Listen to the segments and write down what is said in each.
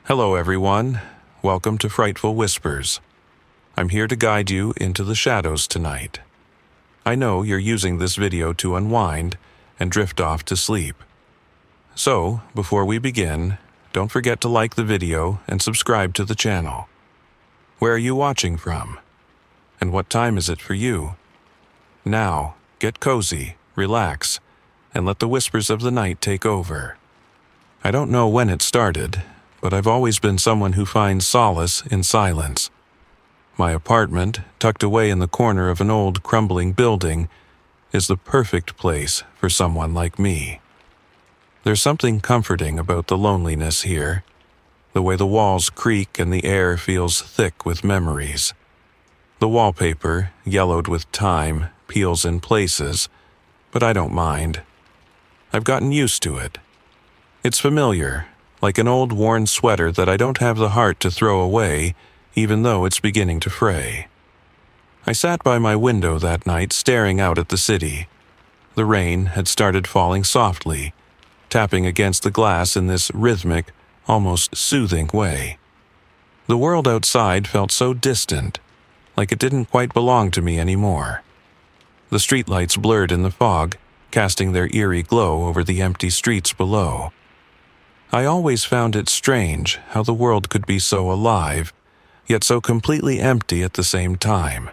Hello everyone, welcome to Frightful Whispers. I'm here to guide you into the shadows tonight. I know you're using this video to unwind and drift off to sleep. So, before we begin, don't forget to like the video and subscribe to the channel. Where are you watching from? And what time is it for you? Now, get cozy, relax, and let the whispers of the night take over. I don't know when it started, but I've always been someone who finds solace in silence. My apartment, tucked away in the corner of an old crumbling building, is the perfect place for someone like me. There's something comforting about the loneliness here, the way the walls creak and the air feels thick with memories. The wallpaper, yellowed with time, peels in places, but I don't mind. I've gotten used to it. It's familiar, like an old worn sweater that I don't have the heart to throw away, even though it's beginning to fray. I sat by my window that night staring out at the city. The rain had started falling softly, tapping against the glass in this rhythmic, almost soothing way. The world outside felt so distant, like it didn't quite belong to me anymore. The streetlights blurred in the fog, casting their eerie glow over the empty streets below. I always found it strange how the world could be so alive, yet so completely empty at the same time.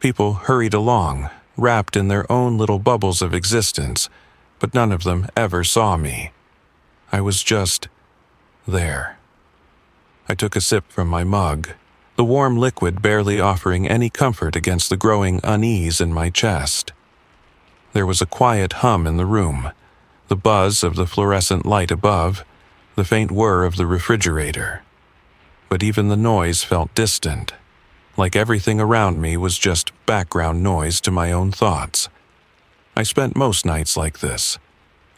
People hurried along, wrapped in their own little bubbles of existence, but none of them ever saw me. I was just there. I took a sip from my mug, the warm liquid barely offering any comfort against the growing unease in my chest. There was a quiet hum in the room, the buzz of the fluorescent light above, the faint whir of the refrigerator. But even the noise felt distant, like everything around me was just background noise to my own thoughts. I spent most nights like this,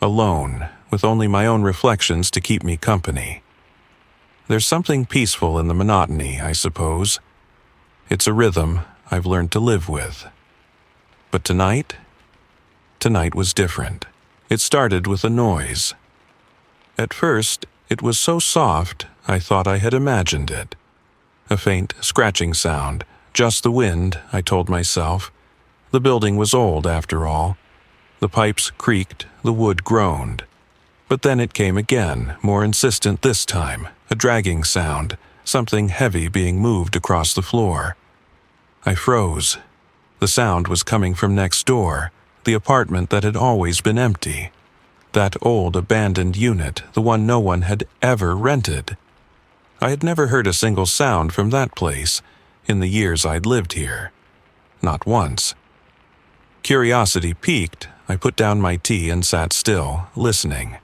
alone, with only my own reflections to keep me company. There's something peaceful in the monotony, I suppose. It's a rhythm I've learned to live with. But tonight was different. It started with a noise. At first, it was so soft, I thought I had imagined it. A faint scratching sound, just the wind, I told myself. The building was old, after all. The pipes creaked, the wood groaned. But then it came again, more insistent this time, a dragging sound, something heavy being moved across the floor. I froze. The sound was coming from next door, the apartment that had always been empty. That old abandoned unit, the one no one had ever rented. I had never heard a single sound from that place in the years I'd lived here. Not once. Curiosity piqued, I put down my tea and sat still, listening.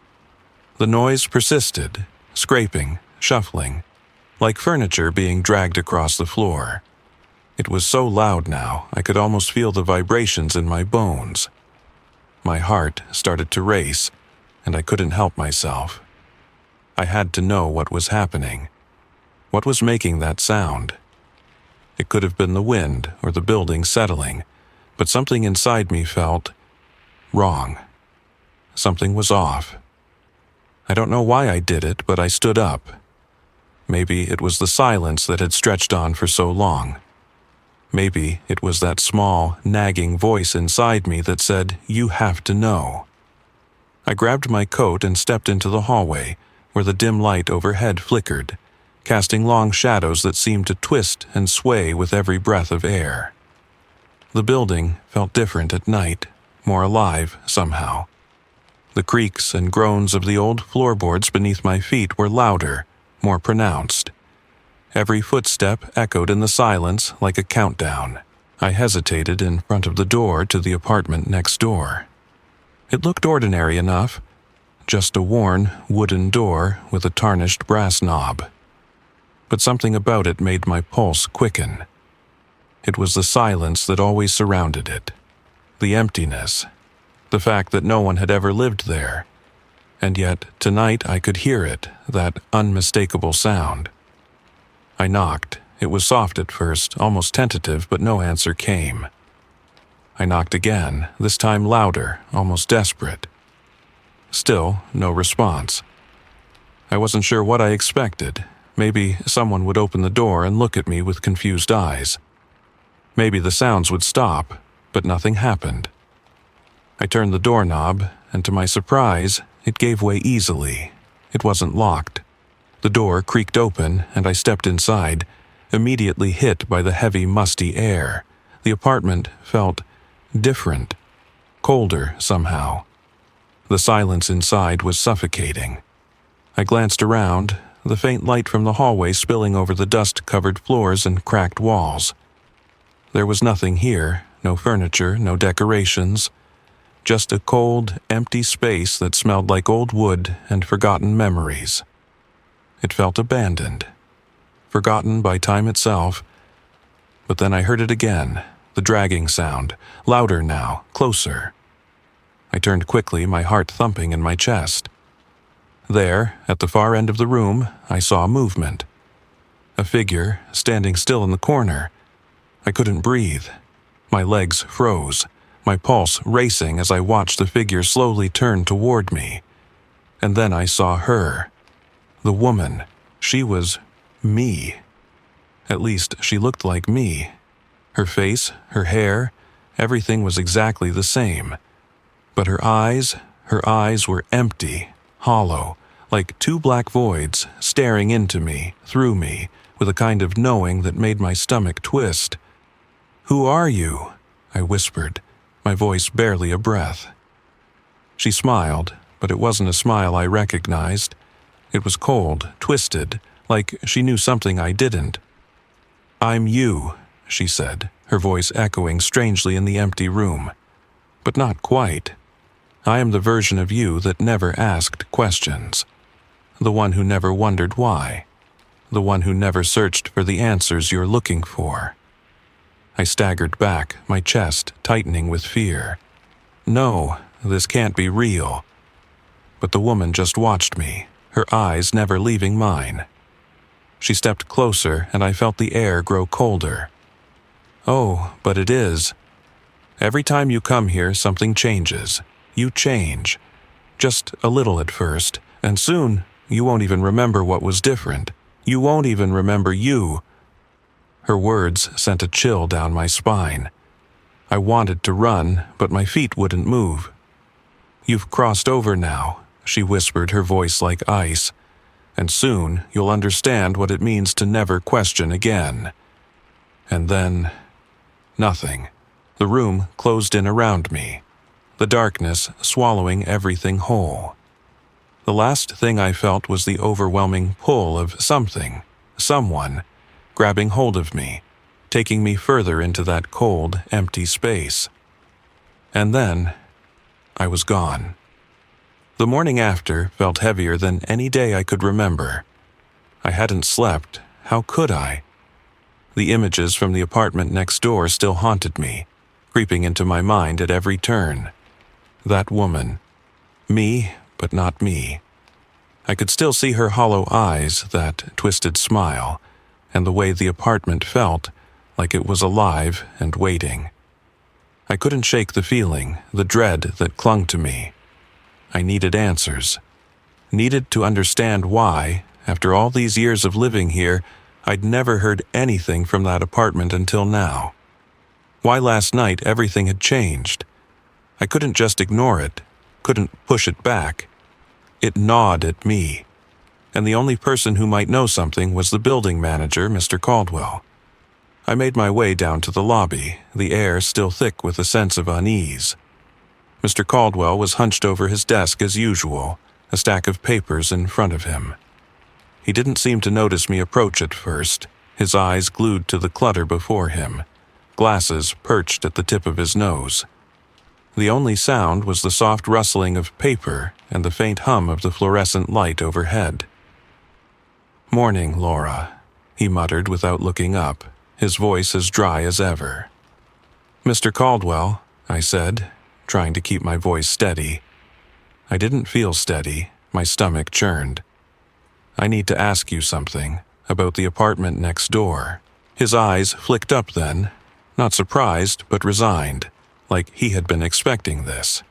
The noise persisted, scraping, shuffling, like furniture being dragged across the floor. It was so loud now, I could almost feel the vibrations in my bones. My heart started to race, and I couldn't help myself. I had to know what was happening. What was making that sound? It could have been the wind or the building settling, but something inside me felt wrong. Something was off. I don't know why I did it, but I stood up. Maybe it was the silence that had stretched on for so long. Maybe it was that small, nagging voice inside me that said, "You have to know." I grabbed my coat and stepped into the hallway, where the dim light overhead flickered, casting long shadows that seemed to twist and sway with every breath of air. The building felt different at night, more alive somehow. The creaks and groans of the old floorboards beneath my feet were louder, more pronounced. Every footstep echoed in the silence like a countdown. I hesitated in front of the door to the apartment next door. It looked ordinary enough, just a worn, wooden door with a tarnished brass knob. But something about it made my pulse quicken. It was the silence that always surrounded it, the emptiness, the fact that no one had ever lived there. And yet, tonight I could hear it, that unmistakable sound. I knocked. It was soft at first, almost tentative, but no answer came. I knocked again, this time louder, almost desperate. Still, no response. I wasn't sure what I expected. Maybe someone would open the door and look at me with confused eyes. Maybe the sounds would stop, but nothing happened. I turned the doorknob, and to my surprise, it gave way easily. It wasn't locked. The door creaked open, and I stepped inside, immediately hit by the heavy, musty air. The apartment felt different, colder somehow. The silence inside was suffocating. I glanced around, the faint light from the hallway spilling over the dust-covered floors and cracked walls. There was nothing here, no furniture, no decorations, just a cold, empty space that smelled like old wood and forgotten memories. It felt abandoned, forgotten by time itself. But then I heard it again, the dragging sound, louder now, closer. I turned quickly, my heart thumping in my chest. There, at the far end of the room, I saw movement. A figure standing still in the corner. I couldn't breathe. My legs froze, my pulse racing as I watched the figure slowly turn toward me. And then I saw her. The woman. She was me. At least she looked like me. Her face, her hair, everything was exactly the same. But her eyes were empty, hollow, like two black voids staring into me, through me, with a kind of knowing that made my stomach twist. "Who are you?" I whispered, my voice barely a breath. She smiled, but it wasn't a smile I recognized. It was cold, twisted, like she knew something I didn't. "I'm you," she said, her voice echoing strangely in the empty room. But not quite. I am the version of you that never asked questions. The one who never wondered why. The one who never searched for the answers you're looking for. I staggered back, my chest tightening with fear. No, this can't be real. But the woman just watched me, her eyes never leaving mine. She stepped closer, and I felt the air grow colder. "Oh, but it is. Every time you come here, something changes. You change. Just a little at first, and soon you won't even remember what was different. You won't even remember you." Her words sent a chill down my spine. I wanted to run, but my feet wouldn't move. "You've crossed over now," she whispered, her voice like ice. "And soon you'll understand what it means to never question again." And then, nothing. The room closed in around me, the darkness swallowing everything whole. The last thing I felt was the overwhelming pull of something, someone, grabbing hold of me, taking me further into that cold, empty space. And then, I was gone. The morning after felt heavier than any day I could remember. I hadn't slept. How could I? The images from the apartment next door still haunted me, creeping into my mind at every turn. That woman. Me, but not me. I could still see her hollow eyes, that twisted smile, and the way the apartment felt, like it was alive and waiting. I couldn't shake the feeling, the dread that clung to me. I needed answers. Needed to understand why, after all these years of living here, I'd never heard anything from that apartment until now. Why last night everything had changed. I couldn't just ignore it, couldn't push it back. It gnawed at me. And the only person who might know something was the building manager, Mr. Caldwell. I made my way down to the lobby, the air still thick with a sense of unease. Mr. Caldwell was hunched over his desk as usual, a stack of papers in front of him. He didn't seem to notice me approach at first, his eyes glued to the clutter before him, glasses perched at the tip of his nose. The only sound was the soft rustling of paper and the faint hum of the fluorescent light overhead. "Morning, Laura," he muttered without looking up, his voice as dry as ever. "Mr. Caldwell," I said, trying to keep my voice steady. I didn't feel steady, my stomach churned. "I need to ask you something about the apartment next door." His eyes flicked up then, not surprised but resigned, like he had been expecting this.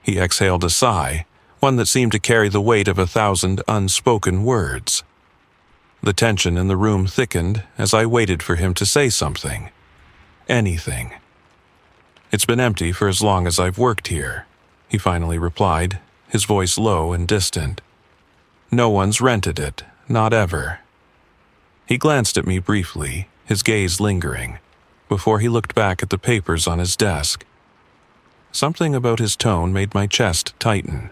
He exhaled a sigh, one that seemed to carry the weight of 1,000 unspoken words. The tension in the room thickened as I waited for him to say something. Anything. "It's been empty for as long as I've worked here," he finally replied, his voice low and distant. "No one's rented it, not ever." He glanced at me briefly, his gaze lingering, before he looked back at the papers on his desk. Something about his tone made my chest tighten.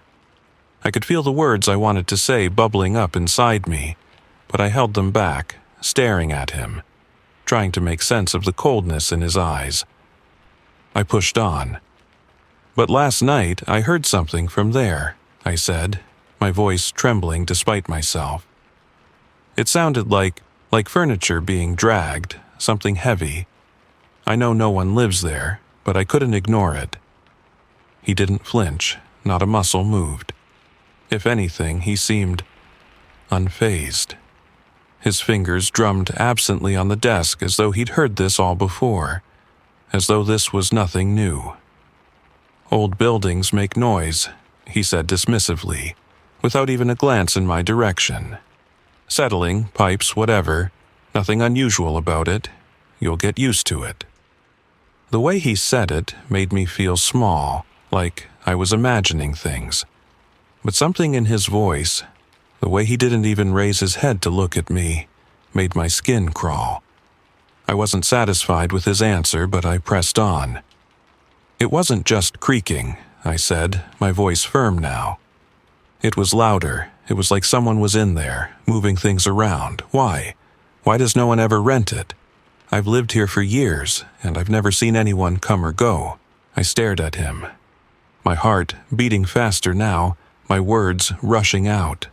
I could feel the words I wanted to say bubbling up inside me, but I held them back, staring at him, trying to make sense of the coldness in his eyes. I pushed on. "But last night I heard something from there," I said, my voice trembling despite myself. It sounded like furniture being dragged, something heavy. I know no one lives there, but I couldn't ignore it. He didn't flinch, not a muscle moved. If anything, he seemed unfazed. His fingers drummed absently on the desk as though he'd heard this all before, as though this was nothing new. "Old buildings make noise," he said dismissively, without even a glance in my direction. "Settling, pipes, whatever, nothing unusual about it. You'll get used to it." The way he said it made me feel small, like I was imagining things. But something in his voice, the way he didn't even raise his head to look at me, made my skin crawl. I wasn't satisfied with his answer, but I pressed on. "It wasn't just creaking," I said, my voice firm now. "It was louder. It was like someone was in there, moving things around. Why? Why does no one ever rent it? I've lived here for years, and I've never seen anyone come or go." I stared at him, my heart beating faster now, my words rushing out.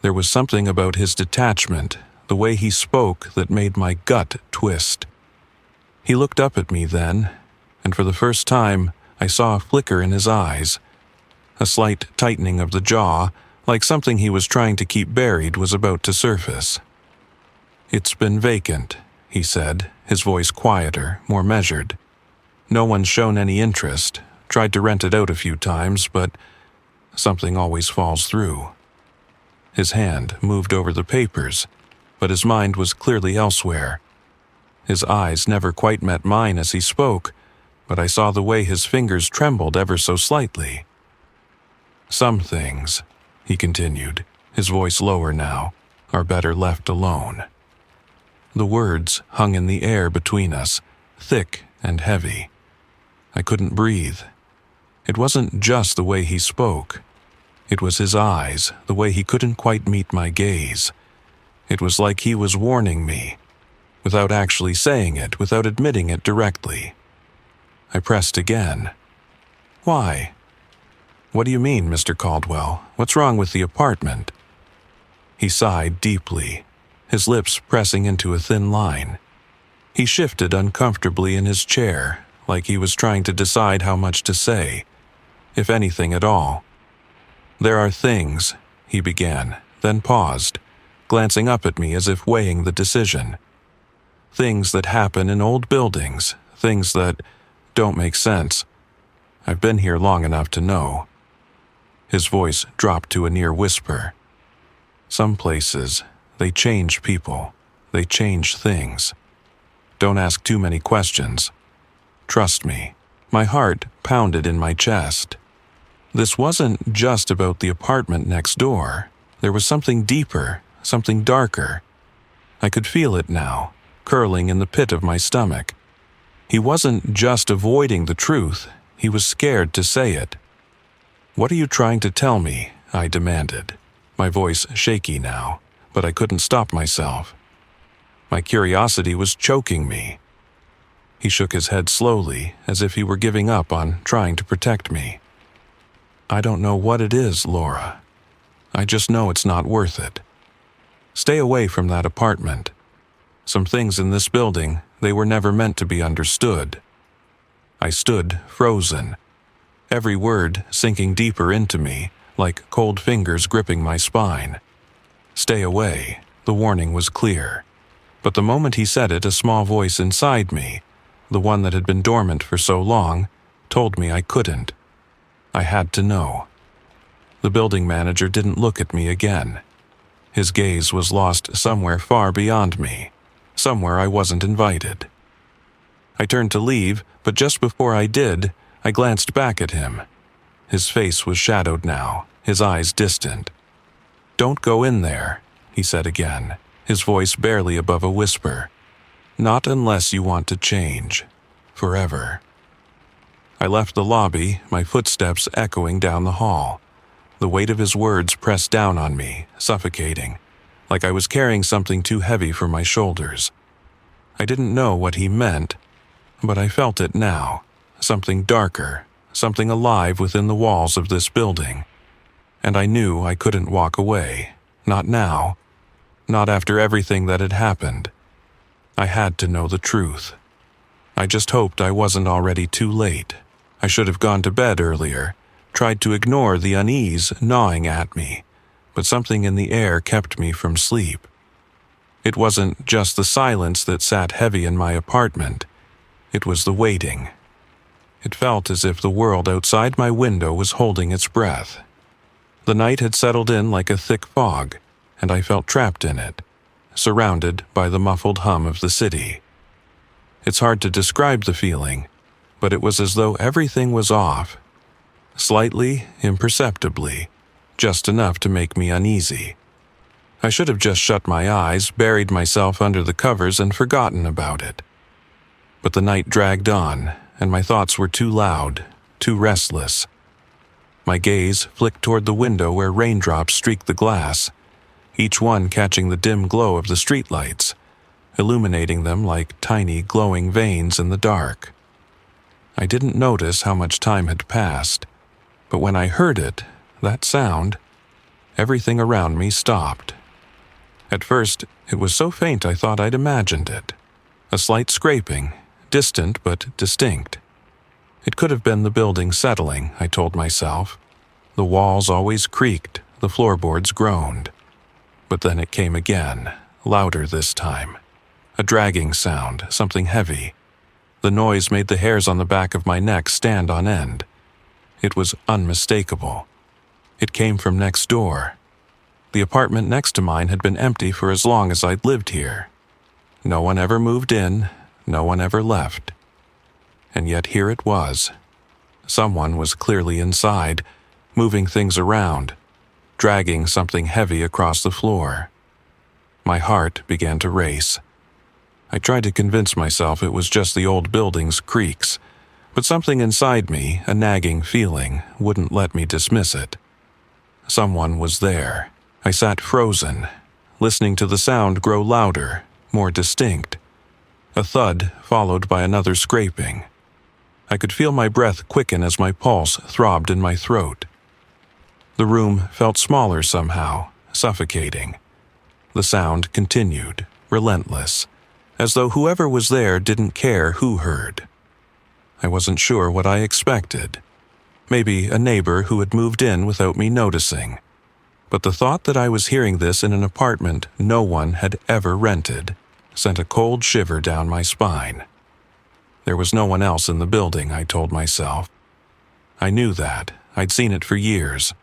There was something about his detachment, the way he spoke, that made my gut twist. He looked up at me then, and for the first time I saw a flicker in his eyes. A slight tightening of the jaw, like something he was trying to keep buried was about to surface. "It's been vacant," he said, his voice quieter, more measured. "No one's shown any interest, tried to rent it out a few times, but something always falls through." His hand moved over the papers, but his mind was clearly elsewhere. His eyes never quite met mine as he spoke, but I saw the way his fingers trembled ever so slightly. "Some things," he continued, his voice lower now, "are better left alone." The words hung in the air between us, thick and heavy. I couldn't breathe. It wasn't just the way he spoke. It was his eyes, the way he couldn't quite meet my gaze. It was like he was warning me, without actually saying it, without admitting it directly. I pressed again. "Why?" "What do you mean, Mr. Caldwell? What's wrong with the apartment?" He sighed deeply, his lips pressing into a thin line. He shifted uncomfortably in his chair, like he was trying to decide how much to say, if anything at all. "There are things," he began, then paused, glancing up at me as if weighing the decision. "Things that happen in old buildings, things that don't make sense. I've been here long enough to know." His voice dropped to a near whisper. "Some places, they change people. They change things. Don't ask too many questions. Trust me." My heart pounded in my chest. This wasn't just about the apartment next door. There was something deeper, something darker. I could feel it now, curling in the pit of my stomach. He wasn't just avoiding the truth, he was scared to say it. "What are you trying to tell me?" I demanded, my voice shaky now, but I couldn't stop myself. My curiosity was choking me. He shook his head slowly, as if he were giving up on trying to protect me. "I don't know what it is, Laura. I just know it's not worth it. Stay away from that apartment. Some things in this building, they were never meant to be understood." I stood frozen, every word sinking deeper into me, like cold fingers gripping my spine. Stay away, the warning was clear. But the moment he said it, a small voice inside me, the one that had been dormant for so long, told me I couldn't. I had to know. The building manager didn't look at me again. His gaze was lost somewhere far beyond me, somewhere I wasn't invited. I turned to leave, but just before I did, I glanced back at him. His face was shadowed now, his eyes distant. "Don't go in there," he said again, his voice barely above a whisper. "Not unless you want to change. Forever." I left the lobby, my footsteps echoing down the hall. The weight of his words pressed down on me, suffocating, like I was carrying something too heavy for my shoulders. I didn't know what he meant, but I felt it now, something darker, something alive within the walls of this building. And I knew I couldn't walk away, not now, not after everything that had happened. I had to know the truth. I just hoped I wasn't already too late. I should have gone to bed earlier, tried to ignore the unease gnawing at me, but something in the air kept me from sleep. It wasn't just the silence that sat heavy in my apartment. It was the waiting. It felt as if the world outside my window was holding its breath. The night had settled in like a thick fog, and I felt trapped in it, surrounded by the muffled hum of the city. It's hard to describe the feeling, but it was as though everything was off. Slightly, imperceptibly, just enough to make me uneasy. I should have just shut my eyes, buried myself under the covers, and forgotten about it. But the night dragged on, and my thoughts were too loud, too restless. My gaze flicked toward the window where raindrops streaked the glass, each one catching the dim glow of the streetlights, illuminating them like tiny glowing veins in the dark. I didn't notice how much time had passed, but when I heard it, that sound, everything around me stopped. At first, it was so faint I thought I'd imagined it. A slight scraping, distant but distinct. It could have been the building settling, I told myself. The walls always creaked, the floorboards groaned. But then it came again, louder this time. A dragging sound, something heavy. The noise made the hairs on the back of my neck stand on end. It was unmistakable. It came from next door. The apartment next to mine had been empty for as long as I'd lived here. No one ever moved in, no one ever left. And yet here it was. Someone was clearly inside, moving things around, dragging something heavy across the floor. My heart began to race. I tried to convince myself it was just the old building's creaks, but something inside me, a nagging feeling, wouldn't let me dismiss it. Someone was there. I sat frozen, listening to the sound grow louder, more distinct. A thud followed by another scraping. I could feel my breath quicken as my pulse throbbed in my throat. The room felt smaller somehow, suffocating. The sound continued, relentless, as though whoever was there didn't care who heard. I wasn't sure what I expected. Maybe a neighbor who had moved in without me noticing. But the thought that I was hearing this in an apartment no one had ever rented sent a cold shiver down my spine. There was no one else in the building, I told myself. I knew that. I'd seen it for years.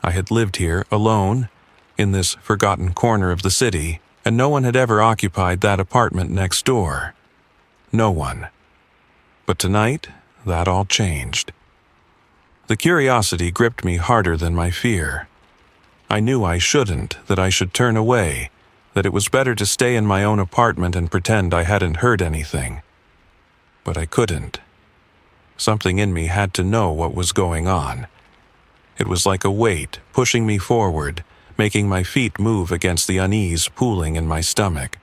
I had lived here alone, in this forgotten corner of the city, and no one had ever occupied that apartment next door. No one. But tonight, that all changed. The curiosity gripped me harder than my fear. I knew I shouldn't, that I should turn away, that it was better to stay in my own apartment and pretend I hadn't heard anything. But I couldn't. Something in me had to know what was going on. It was like a weight pushing me forward, making my feet move against the unease pooling in my stomach.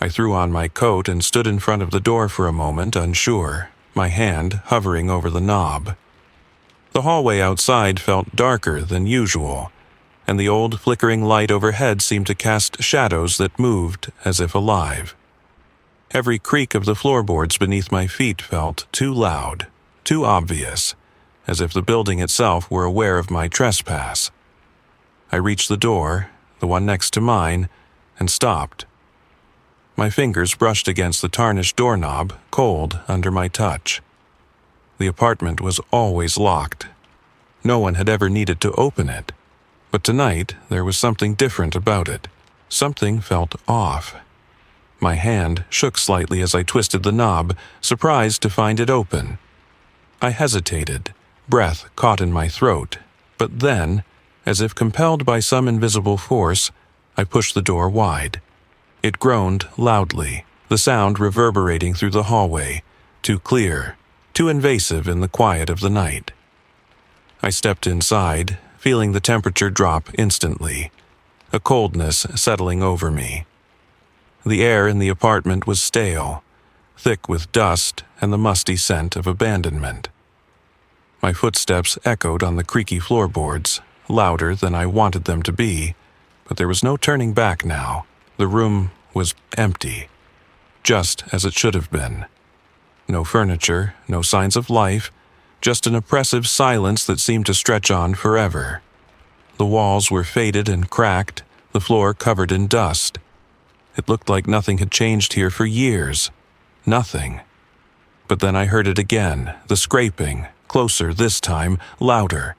I threw on my coat and stood in front of the door for a moment, unsure, my hand hovering over the knob. The hallway outside felt darker than usual, and the old flickering light overhead seemed to cast shadows that moved as if alive. Every creak of the floorboards beneath my feet felt too loud, too obvious, as if the building itself were aware of my trespass. I reached the door, the one next to mine, and stopped. My fingers brushed against the tarnished doorknob, cold under my touch. The apartment was always locked. No one had ever needed to open it. But tonight, there was something different about it. Something felt off. My hand shook slightly as I twisted the knob, surprised to find it open. I hesitated, breath caught in my throat, but then, as if compelled by some invisible force, I pushed the door wide. It groaned loudly, the sound reverberating through the hallway, too clear, too invasive in the quiet of the night. I stepped inside, feeling the temperature drop instantly, a coldness settling over me. The air in the apartment was stale, thick with dust and the musty scent of abandonment. My footsteps echoed on the creaky floorboards, louder than I wanted them to be, but there was no turning back now. The room was empty, just as it should have been. No furniture, no signs of life, just an oppressive silence that seemed to stretch on forever. The walls were faded and cracked, the floor covered in dust. It looked like nothing had changed here for years. Nothing. But then I heard it again, the scraping, closer this time, louder.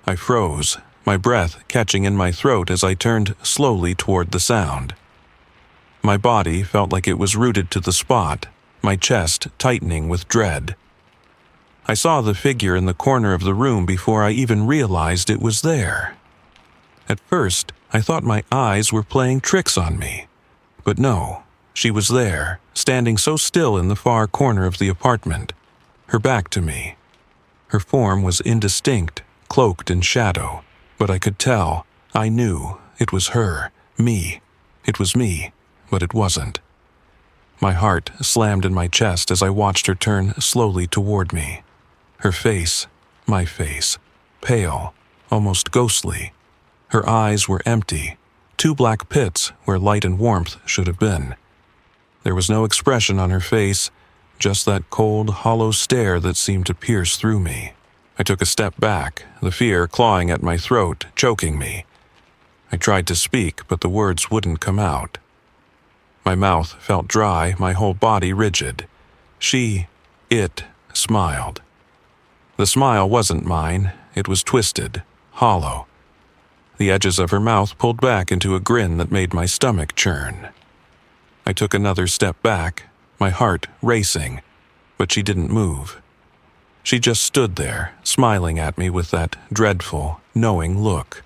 I froze, my breath catching in my throat as I turned slowly toward the sound. My body felt like it was rooted to the spot, my chest tightening with dread. I saw the figure in the corner of the room before I even realized it was there. At first, I thought my eyes were playing tricks on me. But no, she was there, standing so still in the far corner of the apartment, her back to me. Her form was indistinct, cloaked in shadow, but I could tell, I knew, it was her, me. It was me, but it wasn't. My heart slammed in my chest as I watched her turn slowly toward me. Her face, my face, pale, almost ghostly. Her eyes were empty, two black pits where light and warmth should have been. There was no expression on her face, just that cold, hollow stare that seemed to pierce through me. I took a step back, the fear clawing at my throat, choking me. I tried to speak, but the words wouldn't come out. My mouth felt dry, my whole body rigid. It smiled. The smile wasn't mine, it was twisted, hollow. The edges of her mouth pulled back into a grin that made my stomach churn. I took another step back, my heart racing, but she didn't move. She just stood there, smiling at me with that dreadful, knowing look.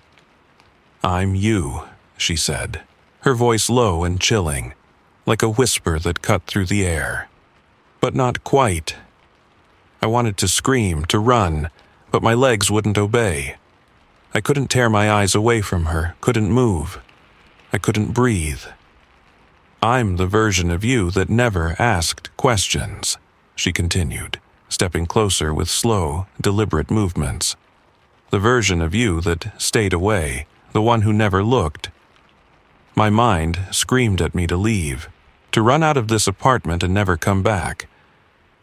"I'm you," she said, her voice low and chilling, like a whisper that cut through the air. But not quite. I wanted to scream, to run, but my legs wouldn't obey. I couldn't tear my eyes away from her, couldn't move. I couldn't breathe. "I'm the version of you that never asked questions," she continued, stepping closer with slow, deliberate movements. "The version of you that stayed away, the one who never looked." My mind screamed at me to leave, to run out of this apartment and never come back,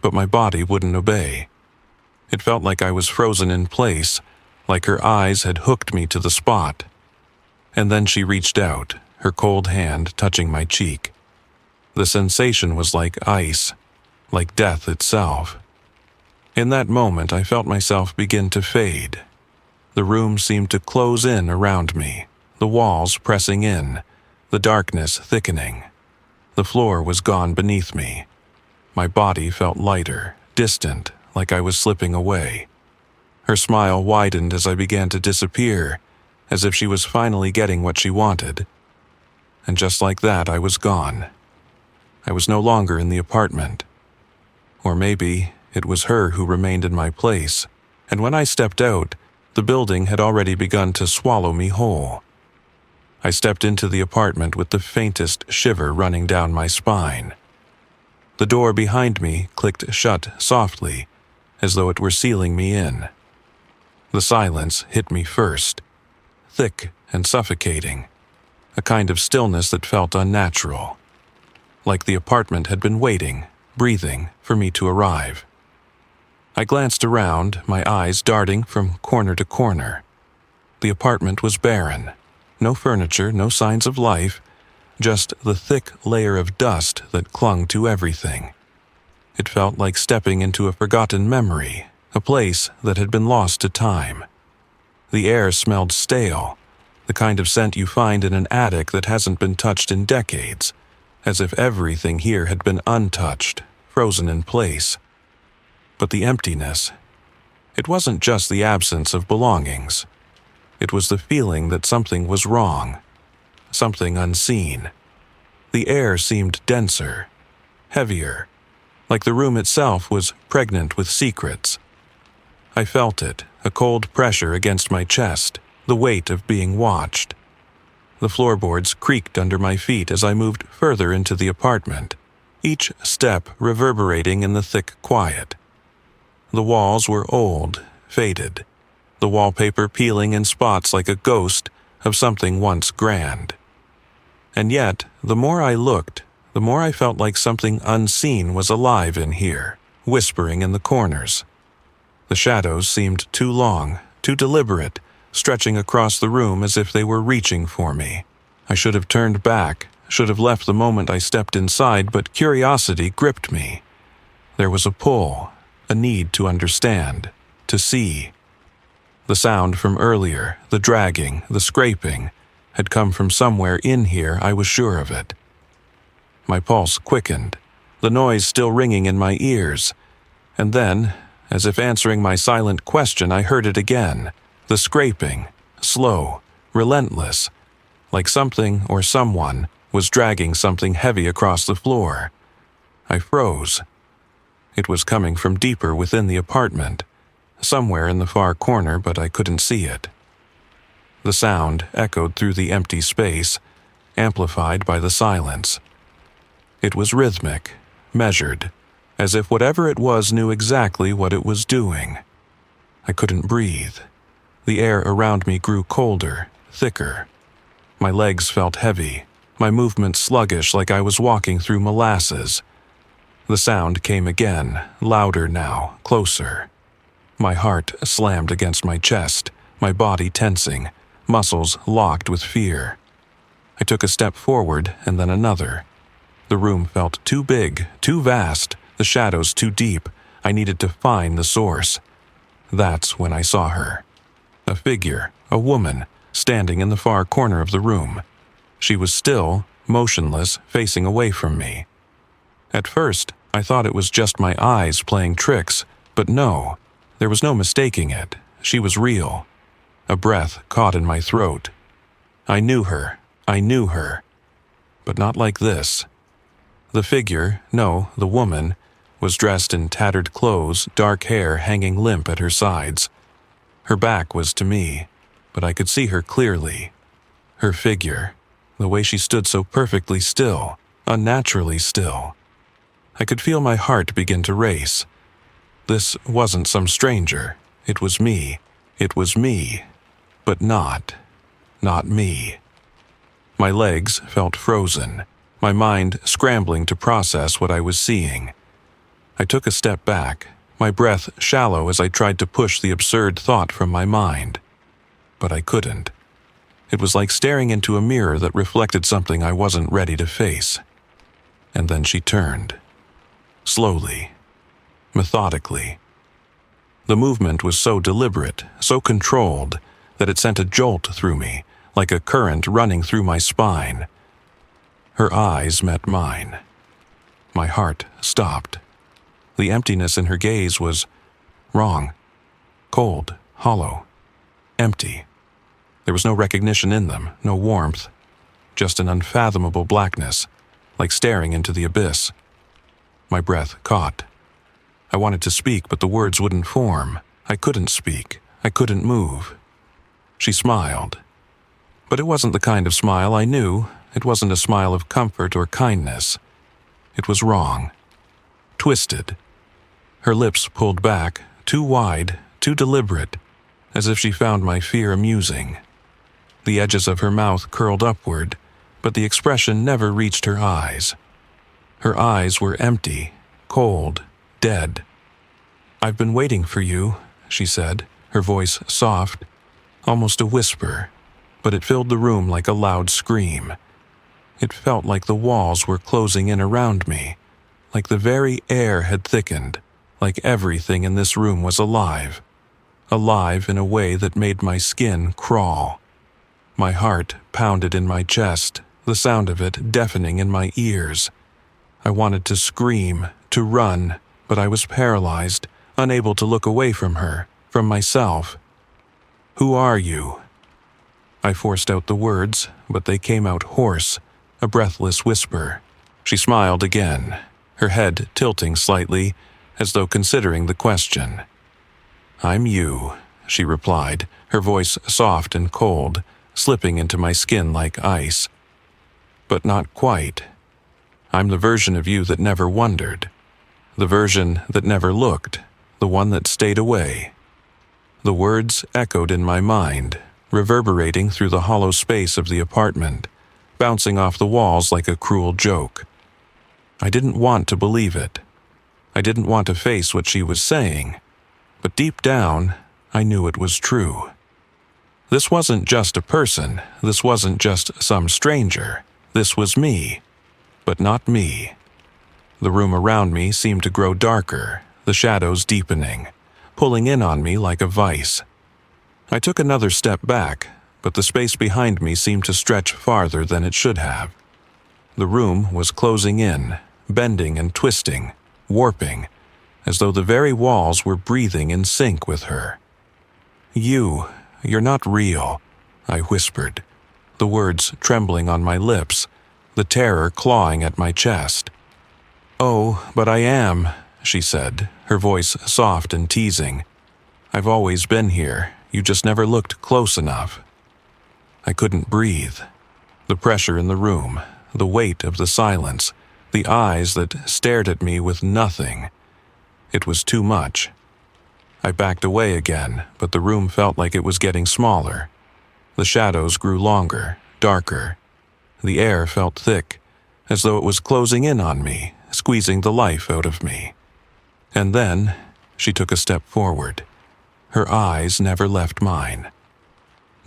but my body wouldn't obey. It felt like I was frozen in place, like her eyes had hooked me to the spot. And then she reached out, her cold hand touching my cheek. The sensation was like ice, like death itself. In that moment, I felt myself begin to fade. The room seemed to close in around me, the walls pressing in, the darkness thickening. The floor was gone beneath me. My body felt lighter, distant, like I was slipping away. Her smile widened as I began to disappear, as if she was finally getting what she wanted. And just like that, I was gone. I was no longer in the apartment. Or maybe it was her who remained in my place, and when I stepped out, the building had already begun to swallow me whole. I stepped into the apartment with the faintest shiver running down my spine. The door behind me clicked shut softly, as though it were sealing me in. The silence hit me first, thick and suffocating, a kind of stillness that felt unnatural, like the apartment had been waiting, breathing, for me to arrive. I glanced around, my eyes darting from corner to corner. The apartment was barren, no furniture, no signs of life, just the thick layer of dust that clung to everything. It felt like stepping into a forgotten memory, a place that had been lost to time. The air smelled stale, the kind of scent you find in an attic that hasn't been touched in decades, as if everything here had been untouched, frozen in place. But the emptiness, it wasn't just the absence of belongings. It was the feeling that something was wrong, something unseen. The air seemed denser, heavier, like the room itself was pregnant with secrets. I felt it, a cold pressure against my chest, the weight of being watched. The floorboards creaked under my feet as I moved further into the apartment, each step reverberating in the thick quiet. The walls were old, faded, the wallpaper peeling in spots like a ghost of something once grand. And yet, the more I looked, the more I felt like something unseen was alive in here, whispering in the corners. The shadows seemed too long, too deliberate, stretching across the room as if they were reaching for me. I should have turned back, should have left the moment I stepped inside, but curiosity gripped me. There was a pull, a need to understand, to see. The sound from earlier, the dragging, the scraping, had come from somewhere in here, I was sure of it. My pulse quickened, the noise still ringing in my ears, and then, as if answering my silent question, I heard it again, the scraping, slow, relentless, like something or someone was dragging something heavy across the floor. I froze. It was coming from deeper within the apartment, somewhere in the far corner, but I couldn't see it. The sound echoed through the empty space, amplified by the silence. It was rhythmic, measured, as if whatever it was knew exactly what it was doing. I couldn't breathe. The air around me grew colder, thicker. My legs felt heavy, my movements sluggish like I was walking through molasses. The sound came again, louder now, closer. My heart slammed against my chest, my body tensing, muscles locked with fear. I took a step forward and then another. The room felt too big, too vast, the shadows too deep. I needed to find the source. That's when I saw her. A figure, a woman, standing in the far corner of the room. She was still, motionless, facing away from me. At first, I thought it was just my eyes playing tricks, but no, there was no mistaking it. She was real. A breath caught in my throat. I knew her, but not like this. The figure, no, the woman, was dressed in tattered clothes, dark hair hanging limp at her sides. Her back was to me, but I could see her clearly. Her figure, the way she stood so perfectly still, unnaturally still. I could feel my heart begin to race. This wasn't some stranger. It was me. It was me. But not me. My legs felt frozen, my mind scrambling to process what I was seeing. I took a step back, my breath shallow as I tried to push the absurd thought from my mind. But I couldn't. It was like staring into a mirror that reflected something I wasn't ready to face. And then she turned. Slowly. Methodically. The movement was so deliberate, so controlled, that it sent a jolt through me, like a current running through my spine. Her eyes met mine. My heart stopped. The emptiness in her gaze was wrong. Cold, hollow, empty. There was no recognition in them, no warmth, just an unfathomable blackness, like staring into the abyss. My breath caught. I wanted to speak, but the words wouldn't form. I couldn't speak. I couldn't move. She smiled. But it wasn't the kind of smile I knew. It wasn't a smile of comfort or kindness. It was wrong. Twisted. Her lips pulled back, too wide, too deliberate, as if she found my fear amusing. The edges of her mouth curled upward, but the expression never reached her eyes. Her eyes were empty, cold, dead. "I've been waiting for you," she said, her voice soft, almost a whisper, but it filled the room like a loud scream. It felt like the walls were closing in around me, like the very air had thickened, like everything in this room was alive. alive in a way that made my skin crawl. My heart pounded in my chest, the sound of it deafening in my ears. I wanted to scream, to run, but I was paralyzed, unable to look away from her, from myself. "Who are you?" I forced out the words, but they came out hoarse, a breathless whisper. She smiled again, her head tilting slightly, as though considering the question. "I'm you," she replied, her voice soft and cold, slipping into my skin like ice. "But not quite. I'm the version of you that never wondered, the version that never looked, the one that stayed away." The words echoed in my mind, reverberating through the hollow space of the apartment, bouncing off the walls like a cruel joke. I didn't want to believe it. I didn't want to face what she was saying, but deep down, I knew it was true. This wasn't just a person, this wasn't just some stranger, this was me, but not me. The room around me seemed to grow darker, the shadows deepening, pulling in on me like a vice. I took another step back, but the space behind me seemed to stretch farther than it should have. The room was closing in, bending and twisting, warping, as though the very walls were breathing in sync with her. You're not real," I whispered, the words trembling on my lips, the terror clawing at my chest. "Oh, but I am," she said, her voice soft and teasing. "I've always been here, you just never looked close enough." I couldn't breathe. The pressure in the room, the weight of the silence, the eyes that stared at me with nothing. It was too much. I backed away again, but the room felt like it was getting smaller. The shadows grew longer, darker. The air felt thick, as though it was closing in on me, squeezing the life out of me. And then, she took a step forward. Her eyes never left mine.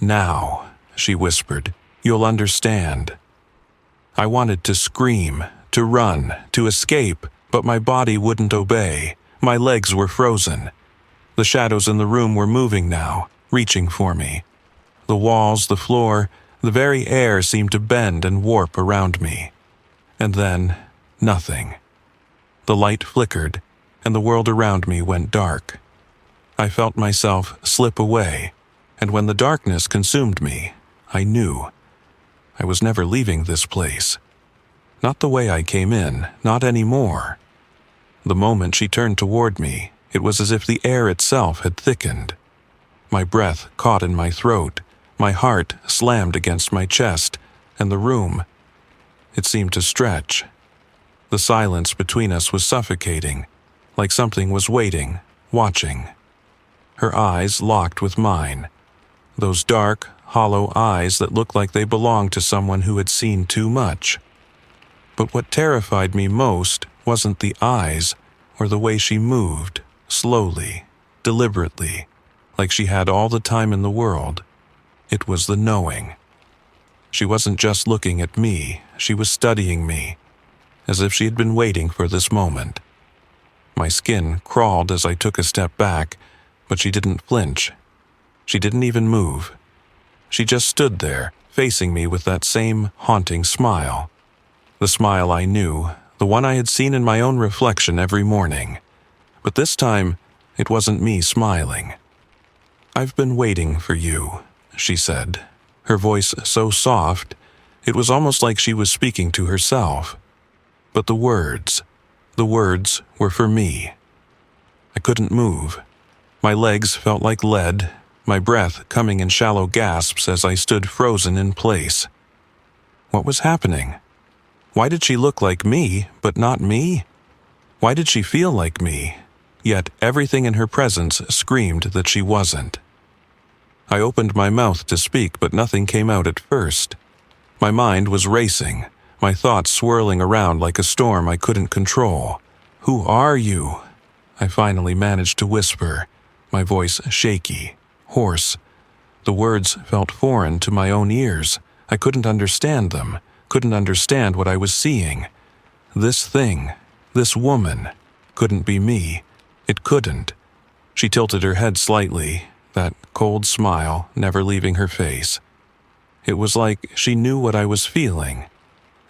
"Now," she whispered, "you'll understand." I wanted to scream, to run, to escape, but my body wouldn't obey. My legs were frozen. The shadows in the room were moving now, reaching for me. The walls, the floor, the very air seemed to bend and warp around me. And then, nothing. The light flickered, and the world around me went dark. I felt myself slip away, and when the darkness consumed me, I knew. I was never leaving this place. Not the way I came in, not anymore. The moment she turned toward me, it was as if the air itself had thickened. My breath caught in my throat, my heart slammed against my chest, and the room, it seemed to stretch. The silence between us was suffocating, like something was waiting, watching. Her eyes locked with mine, those dark, hollow eyes that looked like they belonged to someone who had seen too much. But what terrified me most wasn't the eyes or the way she moved, slowly, deliberately, like she had all the time in the world. It was the knowing. She wasn't just looking at me, she was studying me, as if she had been waiting for this moment. My skin crawled as I took a step back, but she didn't flinch. She didn't even move. She just stood there, facing me with that same haunting smile. The smile I knew, the one I had seen in my own reflection every morning. But this time, it wasn't me smiling. "I've been waiting for you," she said, her voice so soft, it was almost like she was speaking to herself. But the words were for me. I couldn't move. My legs felt like lead, my breath coming in shallow gasps as I stood frozen in place. What was happening? Why did she look like me, but not me? Why did she feel like me? Yet everything in her presence screamed that she wasn't. I opened my mouth to speak, but nothing came out at first. My mind was racing, my thoughts swirling around like a storm I couldn't control. "Who are you?" I finally managed to whisper, my voice shaky, hoarse. The words felt foreign to my own ears. I couldn't understand them, couldn't understand what I was seeing. This thing, this woman, couldn't be me. It couldn't. She tilted her head slightly, that cold smile never leaving her face. It was like she knew what I was feeling,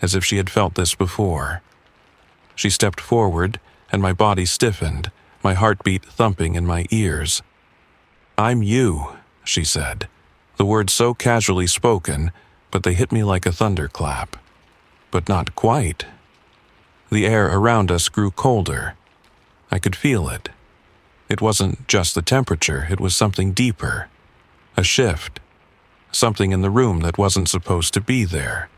as if she had felt this before. She stepped forward, and my body stiffened, my heartbeat thumping in my ears. "I'm you," she said, the words so casually spoken, but they hit me like a thunderclap. But not quite. The air around us grew colder. I could feel it. It wasn't just the temperature, it was something deeper. A shift. Something in the room that wasn't supposed to be there.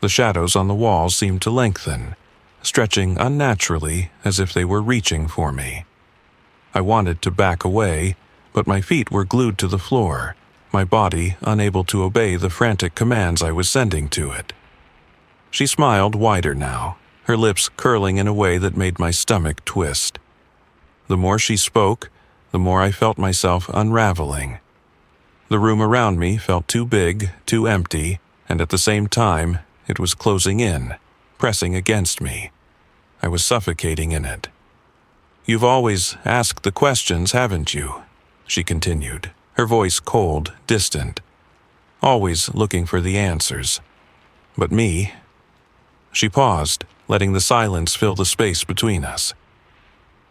The shadows on the walls seemed to lengthen, stretching unnaturally as if they were reaching for me. I wanted to back away, but my feet were glued to the floor, my body unable to obey the frantic commands I was sending to it. She smiled wider now, her lips curling in a way that made my stomach twist. The more she spoke, the more I felt myself unraveling. The room around me felt too big, too empty, and at the same time, it was closing in, pressing against me. I was suffocating in it. "You've always asked the questions, haven't you?" she continued, her voice cold, distant. "Always looking for the answers. But me..." She paused, letting the silence fill the space between us.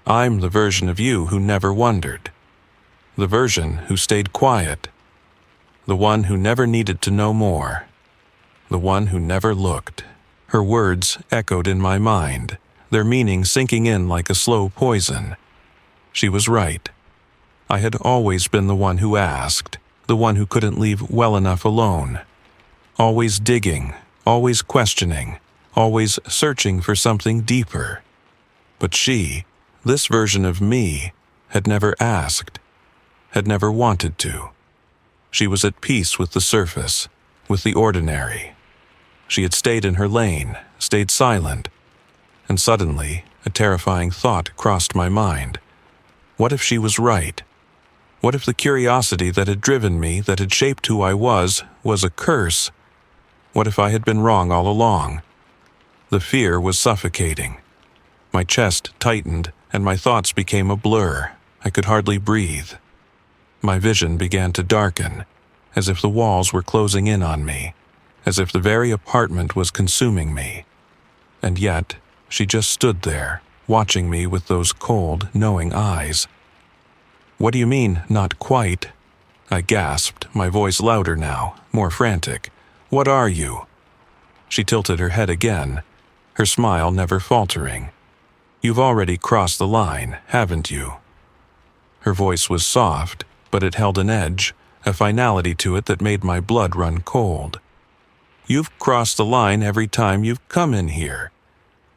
"I'm the version of you who never wondered. The version who stayed quiet. The one who never needed to know more. The one who never looked." Her words echoed in my mind, their meaning sinking in like a slow poison. She was right. I had always been the one who asked, the one who couldn't leave well enough alone. Always digging, always questioning, always searching for something deeper. But she, this version of me, had never asked, had never wanted to. She was at peace with the surface, with the ordinary. She had stayed in her lane, stayed silent, and suddenly a terrifying thought crossed my mind. What if she was right? What if the curiosity that had driven me, that had shaped who I was a curse? What if I had been wrong all along? The fear was suffocating. My chest tightened, and my thoughts became a blur. I could hardly breathe. My vision began to darken, as if the walls were closing in on me, as if the very apartment was consuming me. And yet, she just stood there, watching me with those cold, knowing eyes. "What do you mean, not quite?" I gasped, my voice louder now, more frantic. "What are you?" She tilted her head again, her smile never faltering. "You've already crossed the line, haven't you?" Her voice was soft, but it held an edge, a finality to it that made my blood run cold. "You've crossed the line every time you've come in here.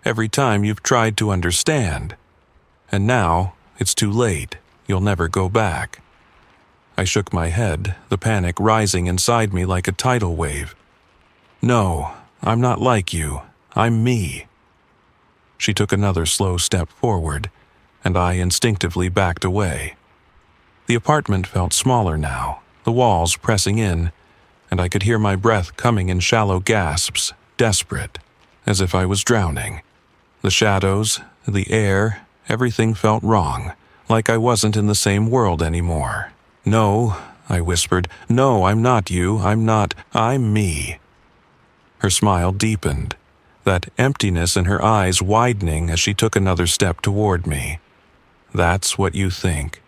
Every time you've tried to understand. And now, it's too late. You'll never go back." I shook my head, the panic rising inside me like a tidal wave. "No, I'm not like you. I'm me." She took another slow step forward, and I instinctively backed away. The apartment felt smaller now, the walls pressing in, and I could hear my breath coming in shallow gasps, desperate, as if I was drowning. The shadows, the air, everything felt wrong, like I wasn't in the same world anymore. "No," I whispered. "No, I'm not you. I'm me." Her smile deepened, that emptiness in her eyes widening as she took another step toward me. "That's what you think.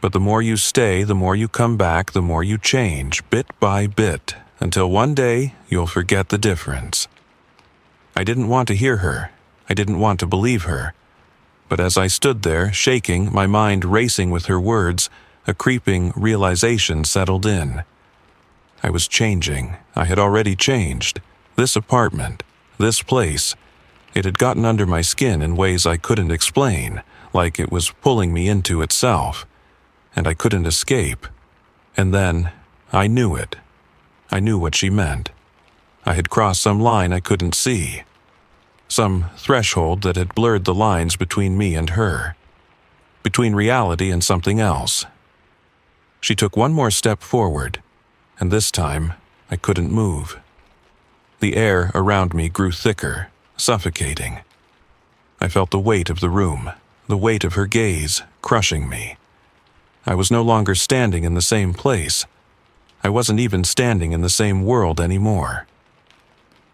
But the more you stay, the more you come back, the more you change, bit by bit, until one day you'll forget the difference." I didn't want to hear her. I didn't want to believe her. But as I stood there, shaking, my mind racing with her words, a creeping realization settled in. I was changing. I had already changed. This apartment, this place, it had gotten under my skin in ways I couldn't explain, like it was pulling me into itself. And I couldn't escape. And then, I knew it. I knew what she meant. I had crossed some line I couldn't see. Some threshold that had blurred the lines between me and her. Between reality and something else. She took one more step forward, and this time, I couldn't move. The air around me grew thicker, suffocating. I felt the weight of the room, the weight of her gaze, crushing me. I was no longer standing in the same place. I wasn't even standing in the same world anymore.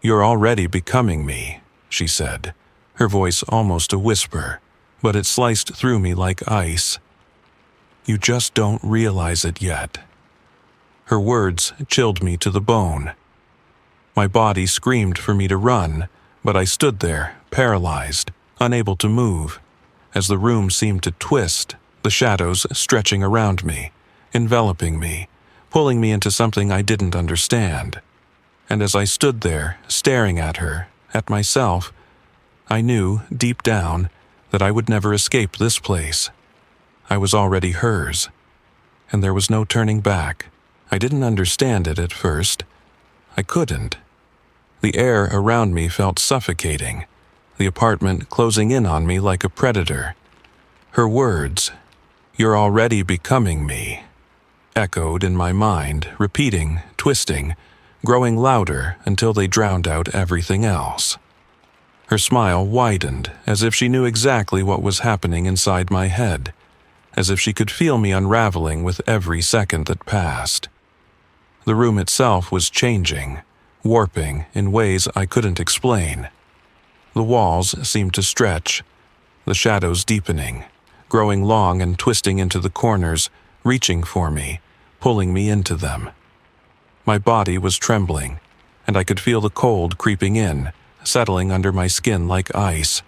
"You're already becoming me," she said, her voice almost a whisper, but it sliced through me like ice. "You just don't realize it yet." Her words chilled me to the bone. My body screamed for me to run, but I stood there, paralyzed, unable to move, as the room seemed to twist, the shadows stretching around me, enveloping me, pulling me into something I didn't understand. And as I stood there, staring at her, at myself, I knew, deep down, that I would never escape this place. I was already hers, and there was no turning back. I didn't understand it at first. I couldn't. The air around me felt suffocating, the apartment closing in on me like a predator. Her words, "You're already becoming me," echoed in my mind, repeating, twisting, growing louder until they drowned out everything else. Her smile widened, as if she knew exactly what was happening inside my head, as if she could feel me unraveling with every second that passed. The room itself was changing, warping in ways I couldn't explain. The walls seemed to stretch, the shadows deepening, growing long and twisting into the corners, reaching for me, pulling me into them. My body was trembling, and I could feel the cold creeping in, settling under my skin like ice.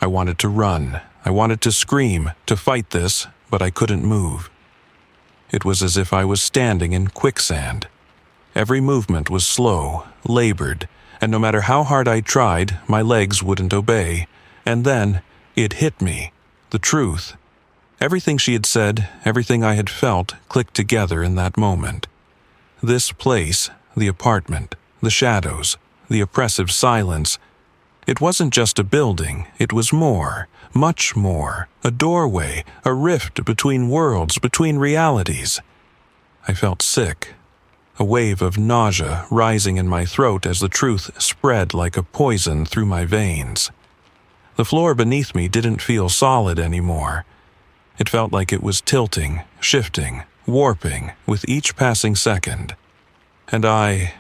I wanted to run, I wanted to scream, to fight this, but I couldn't move. It was as if I was standing in quicksand. Every movement was slow, labored, and no matter how hard I tried, my legs wouldn't obey. And then, it hit me, the truth. Everything she had said, everything I had felt, clicked together in that moment. This place, the apartment, the shadows, the oppressive silence, it wasn't just a building, it was more, much more, a doorway, a rift between worlds, between realities. I felt sick, a wave of nausea rising in my throat as the truth spread like a poison through my veins. The floor beneath me didn't feel solid anymore. It felt like it was tilting, shifting, warping with each passing second. And I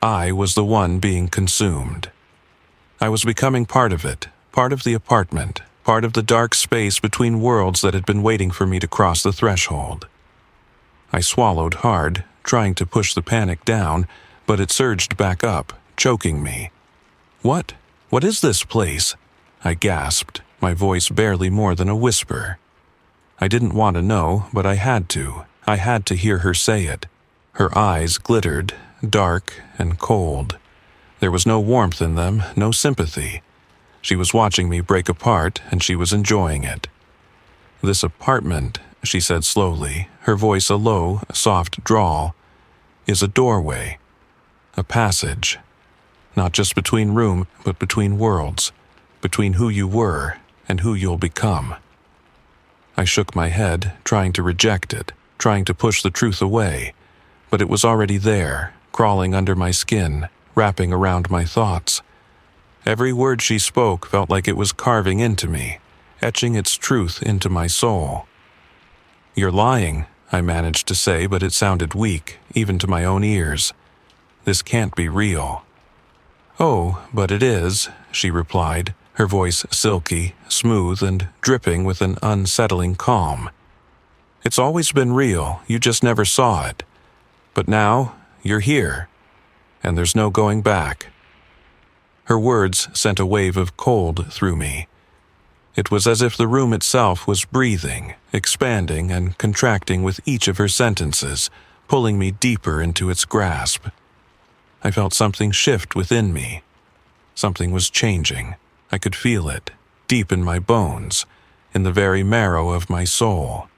was the one being consumed. I was becoming part of it, part of the apartment, part of the dark space between worlds that had been waiting for me to cross the threshold. I swallowed hard, trying to push the panic down, but it surged back up, choking me. What is this place?" I gasped, my voice barely more than a whisper. I didn't want to know, but I had to. I had to hear her say it. Her eyes glittered, dark and cold. There was no warmth in them, no sympathy. She was watching me break apart, and she was enjoying it. "This apartment," she said slowly, her voice a low, soft drawl, "is a doorway, a passage, not just between room, but between worlds, between who you were and who you'll become." I shook my head, trying to reject it, trying to push the truth away, but it was already there, crawling under my skin, wrapping around my thoughts. Every word she spoke felt like it was carving into me, etching its truth into my soul. "You're lying," I managed to say, but it sounded weak, even to my own ears. "This can't be real." "Oh, but it is," she replied, her voice silky, smooth, and dripping with an unsettling calm. "It's always been real, you just never saw it. But now, you're here, and there's no going back." Her words sent a wave of cold through me. It was as if the room itself was breathing, expanding and contracting with each of her sentences, pulling me deeper into its grasp. I felt something shift within me. Something was changing. I could feel it, deep in my bones, in the very marrow of my soul.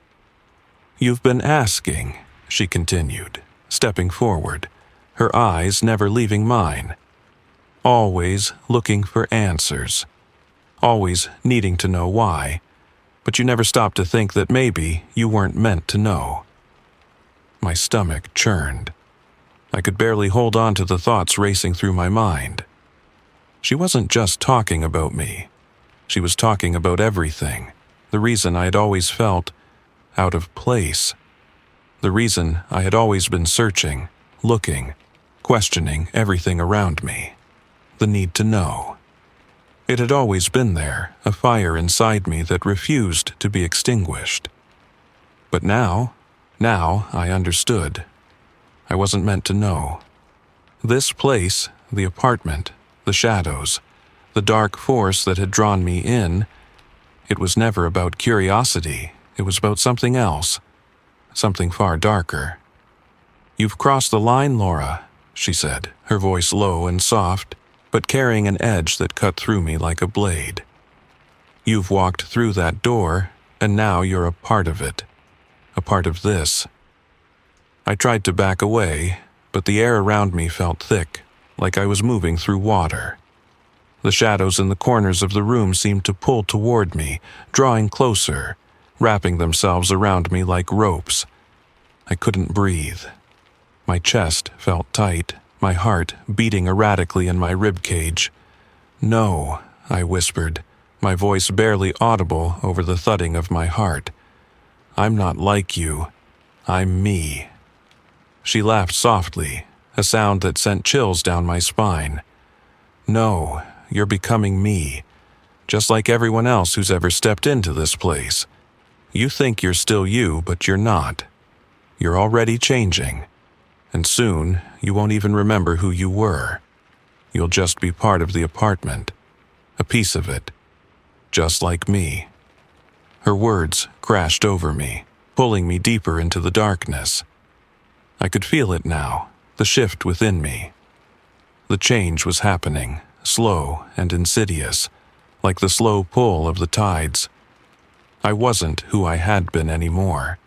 "You've been asking," she continued, stepping forward, her eyes never leaving mine. "Always looking for answers. Always needing to know why, but you never stopped to think that maybe you weren't meant to know." My stomach churned. I could barely hold on to the thoughts racing through my mind. She wasn't just talking about me. She was talking about everything, the reason I had always felt out of place. The reason I had always been searching, looking, questioning everything around me. The need to know. It had always been there, a fire inside me that refused to be extinguished. But now I understood. I wasn't meant to know. This place, the apartment, the shadows, the dark force that had drawn me in, it was never about curiosity. It was about something else, something far darker. "You've crossed the line, Laura," she said, her voice low and soft, but carrying an edge that cut through me like a blade. "You've walked through that door, and now you're a part of it, a part of this." I tried to back away, but the air around me felt thick, like I was moving through water. The shadows in the corners of the room seemed to pull toward me, drawing closer, wrapping themselves around me like ropes. I couldn't breathe. My chest felt tight, my heart beating erratically in my rib cage. "No," I whispered, my voice barely audible over the thudding of my heart. "I'm not like you. I'm me." She laughed softly, a sound that sent chills down my spine. "No, you're becoming me, just like everyone else who's ever stepped into this place. You think you're still you, but you're not. You're already changing. And soon, you won't even remember who you were. You'll just be part of the apartment, a piece of it, just like me." Her words crashed over me, pulling me deeper into the darkness. I could feel it now, the shift within me. The change was happening, slow and insidious, like the slow pull of the tides. I wasn't who I had been anymore.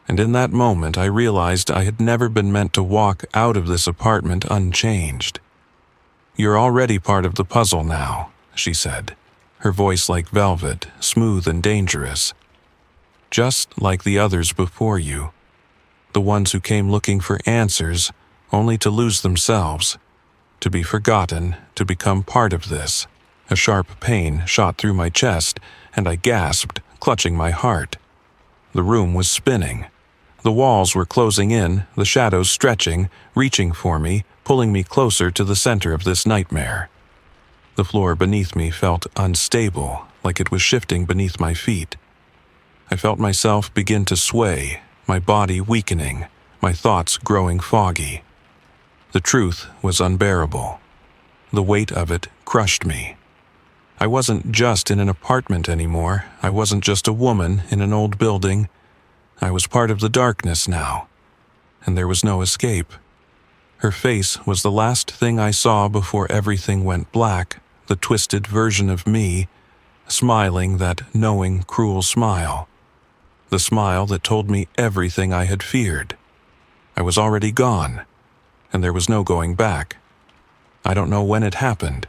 And in that moment I realized I had never been meant to walk out of this apartment unchanged. "You're already part of the puzzle now," she said, her voice like velvet, smooth and dangerous. "Just like the others before you. The ones who came looking for answers, only to lose themselves, to be forgotten, to become part of this." A sharp pain shot through my chest, and I gasped, clutching my heart. The room was spinning. The walls were closing in, the shadows stretching, reaching for me, pulling me closer to the center of this nightmare. The floor beneath me felt unstable, like it was shifting beneath my feet. I felt myself begin to sway, my body weakening, my thoughts growing foggy. The truth was unbearable. The weight of it crushed me. I wasn't just in an apartment anymore. I wasn't just a woman in an old building. I was part of the darkness now, and there was no escape. Her face was the last thing I saw before everything went black, the twisted version of me, smiling that knowing, cruel smile. The smile that told me everything I had feared. I was already gone, and there was no going back. I don't know when it happened.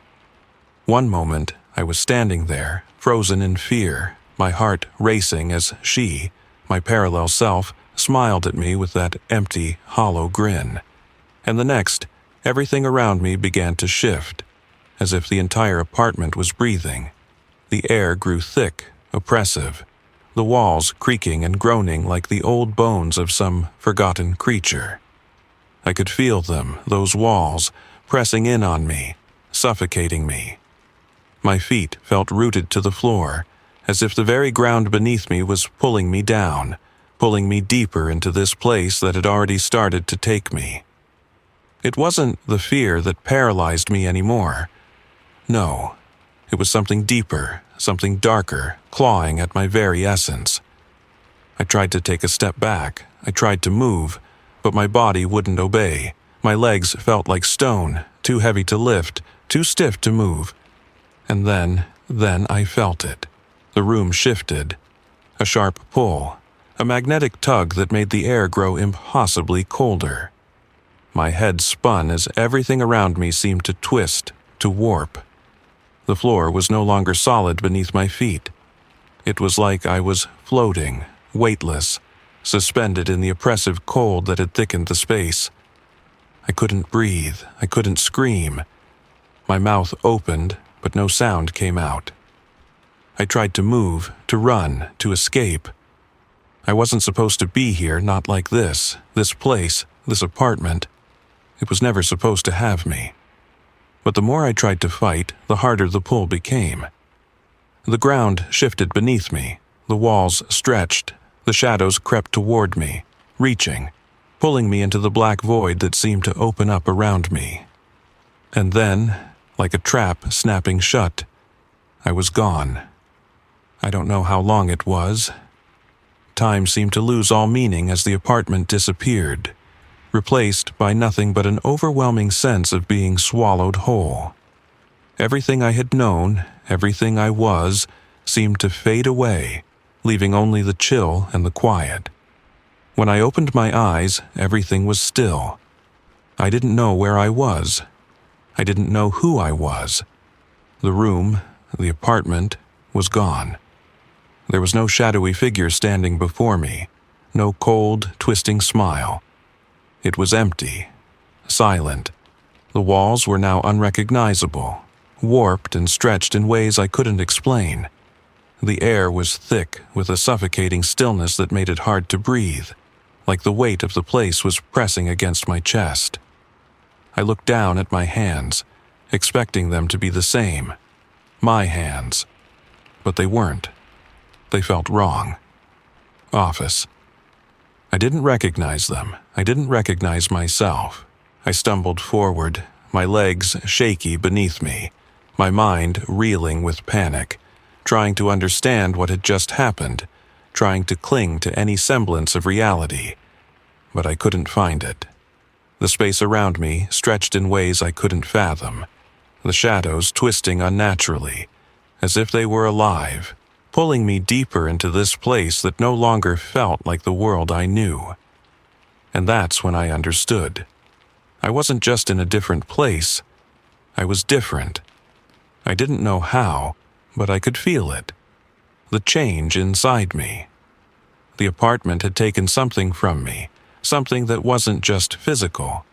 One moment, I was standing there, frozen in fear, my heart racing as she, my parallel self, smiled at me with that empty, hollow grin. And the next, everything around me began to shift, as if the entire apartment was breathing. The air grew thick, oppressive, the walls creaking and groaning like the old bones of some forgotten creature. I could feel them, those walls, pressing in on me, suffocating me. My feet felt rooted to the floor, as if the very ground beneath me was pulling me down, pulling me deeper into this place that had already started to take me. It wasn't the fear that paralyzed me anymore. No, it was something deeper, something darker, clawing at my very essence. I tried to take a step back. I tried to move, but my body wouldn't obey. My legs felt like stone, too heavy to lift, too stiff to move. And then I felt it. The room shifted. A sharp pull, a magnetic tug that made the air grow impossibly colder. My head spun as everything around me seemed to twist, to warp. The floor was no longer solid beneath my feet. It was like I was floating, weightless, suspended in the oppressive cold that had thickened the space. I couldn't breathe. I couldn't scream. My mouth opened, but no sound came out. I tried to move, to run, to escape. I wasn't supposed to be here, not like this place, this apartment. It was never supposed to have me. But the more I tried to fight, the harder the pull became. The ground shifted beneath me, the walls stretched, the shadows crept toward me, reaching, pulling me into the black void that seemed to open up around me. And then, like a trap snapping shut, I was gone. I don't know how long it was. Time seemed to lose all meaning as the apartment disappeared, replaced by nothing but an overwhelming sense of being swallowed whole. Everything I had known, everything I was, seemed to fade away, leaving only the chill and the quiet. When I opened my eyes, everything was still. I didn't know where I was. I didn't know who I was. The room, the apartment, was gone. There was no shadowy figure standing before me, no cold, twisting smile. It was empty, silent. The walls were now unrecognizable, warped and stretched in ways I couldn't explain. The air was thick with a suffocating stillness that made it hard to breathe, like the weight of the place was pressing against my chest. I looked down at my hands, expecting them to be the same, my hands. But they weren't. They felt wrong. Office. I didn't recognize them. I didn't recognize myself. I stumbled forward, my legs shaky beneath me, my mind reeling with panic, trying to understand what had just happened, trying to cling to any semblance of reality. But I couldn't find it. The space around me stretched in ways I couldn't fathom, the shadows twisting unnaturally, as if they were alive, pulling me deeper into this place that no longer felt like the world I knew. And that's when I understood. I wasn't just in a different place. I was different. I didn't know how, but I could feel it. The change inside me. The apartment had taken something from me, something that wasn't just physical.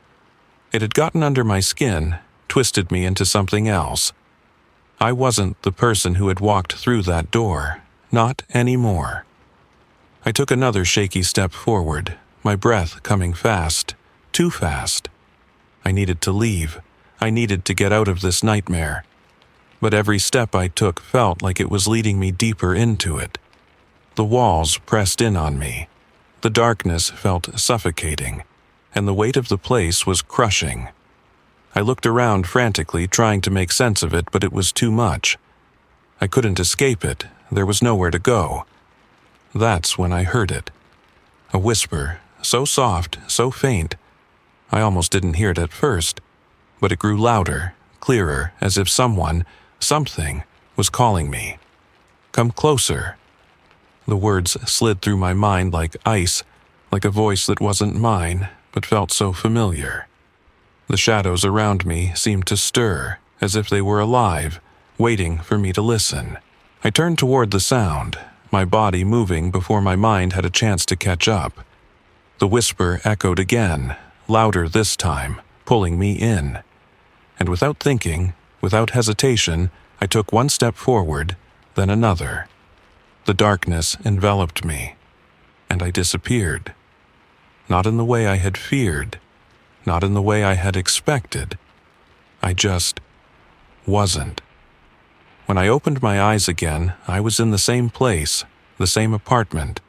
It had gotten under my skin, twisted me into something else. I wasn't the person who had walked through that door, not anymore. I took another shaky step forward, my breath coming fast, too fast. I needed to leave. I needed to get out of this nightmare. But every step I took felt like it was leading me deeper into it. The walls pressed in on me. The darkness felt suffocating, and the weight of the place was crushing. I looked around frantically, trying to make sense of it, but it was too much. I couldn't escape it. There was nowhere to go. That's when I heard it. A whisper, so soft, so faint. I almost didn't hear it at first, but it grew louder, clearer, as if someone, something, was calling me. Come closer. The words slid through my mind like ice, like a voice that wasn't mine, but felt so familiar. The shadows around me seemed to stir, as if they were alive, waiting for me to listen. I turned toward the sound, my body moving before my mind had a chance to catch up. The whisper echoed again, louder this time, pulling me in. And without thinking, without hesitation, I took one step forward, then another. The darkness enveloped me, and I disappeared. Not in the way I had feared, not in the way I had expected. I just wasn't. When I opened my eyes again, I was in the same place, the same apartment.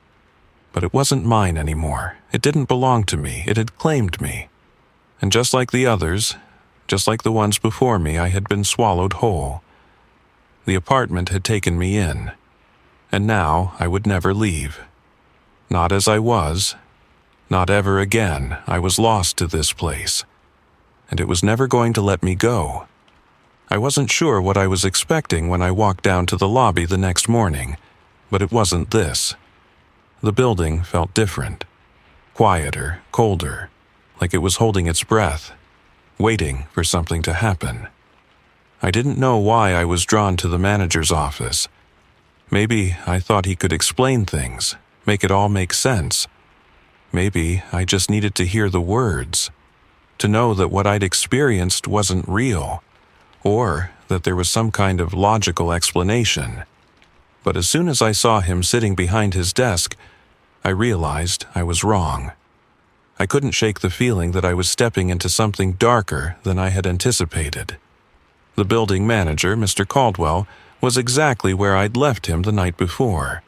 But it wasn't mine anymore. It didn't belong to me. It had claimed me. And just like the others, just like the ones before me, I had been swallowed whole. The apartment had taken me in, and now I would never leave. Not as I was. Not ever again. I was lost to this place, and it was never going to let me go. I wasn't sure what I was expecting when I walked down to the lobby the next morning, but it wasn't this. The building felt different, quieter, colder, like it was holding its breath, waiting for something to happen. I didn't know why I was drawn to the manager's office. Maybe I thought he could explain things, make it all make sense. Maybe I just needed to hear the words, to know that what I'd experienced wasn't real, or that there was some kind of logical explanation. But as soon as I saw him sitting behind his desk, I realized I was wrong. I couldn't shake the feeling that I was stepping into something darker than I had anticipated. The building manager, Mr. Caldwell, was exactly where I'd left him the night before,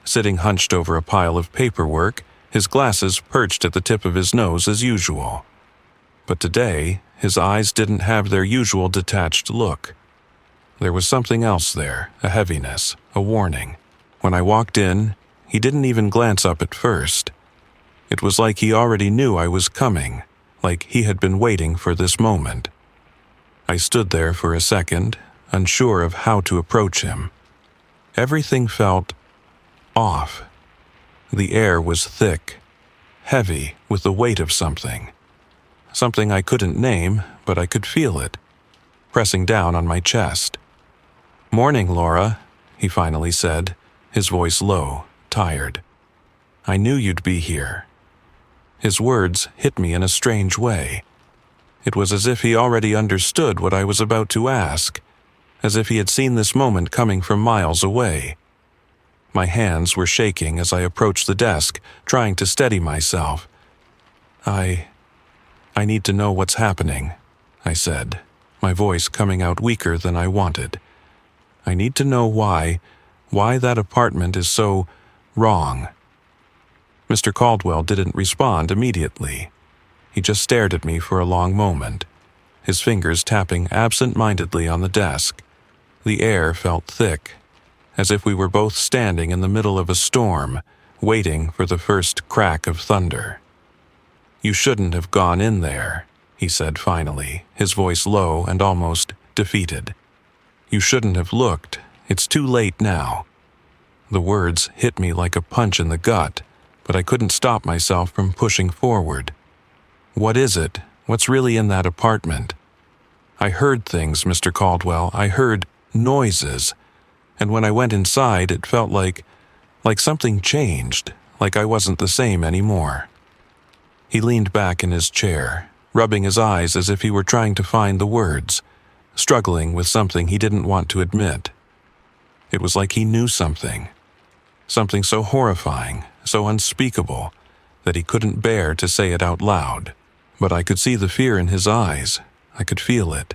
sitting hunched over a pile of paperwork, his glasses perched at the tip of his nose as usual. But today, his eyes didn't have their usual detached look. There was something else there, a heaviness, a warning. When I walked in, he didn't even glance up at first. It was like he already knew I was coming, like he had been waiting for this moment. I stood there for a second, unsure of how to approach him. Everything felt off. The air was thick, heavy with the weight of something. Something I couldn't name, but I could feel it, pressing down on my chest. "Morning, Laura," he finally said, his voice low, tired. "I knew you'd be here." His words hit me in a strange way. It was as if he already understood what I was about to ask, as if he had seen this moment coming from miles away. My hands were shaking as I approached the desk, trying to steady myself. I need to know what's happening," I said, my voice coming out weaker than I wanted. "I need to know why that apartment is so wrong." Mr. Caldwell didn't respond immediately. He just stared at me for a long moment, his fingers tapping absent-mindedly on the desk. The air felt thick, as if we were both standing in the middle of a storm, waiting for the first crack of thunder. "You shouldn't have gone in there," he said finally, his voice low and almost defeated. "You shouldn't have looked. It's too late now." The words hit me like a punch in the gut, but I couldn't stop myself from pushing forward. "What is it? What's really in that apartment?" "I heard things, Mr. Caldwell. I heard noises. And when I went inside, it felt like something changed, like I wasn't the same anymore." He leaned back in his chair, rubbing his eyes as if he were trying to find the words, struggling with something he didn't want to admit. It was like he knew something so horrifying, so unspeakable, that he couldn't bear to say it out loud. But I could see the fear in his eyes. I could feel it,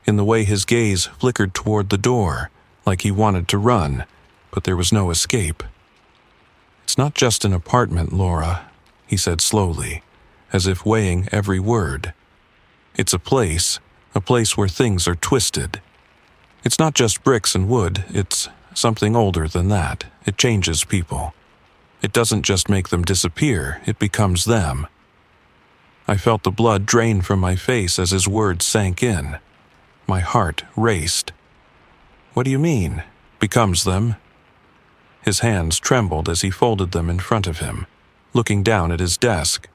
in the way his gaze flickered toward the door, like he wanted to run, but there was no escape. "It's not just an apartment, Laura," he said slowly, as if weighing every word. "It's a place where things are twisted. It's not just bricks and wood, it's something older than that. It changes people. It doesn't just make them disappear, it becomes them." I felt the blood drain from my face as his words sank in. My heart raced. "What do you mean, becomes them?" His hands trembled as he folded them in front of him, looking down at his desk.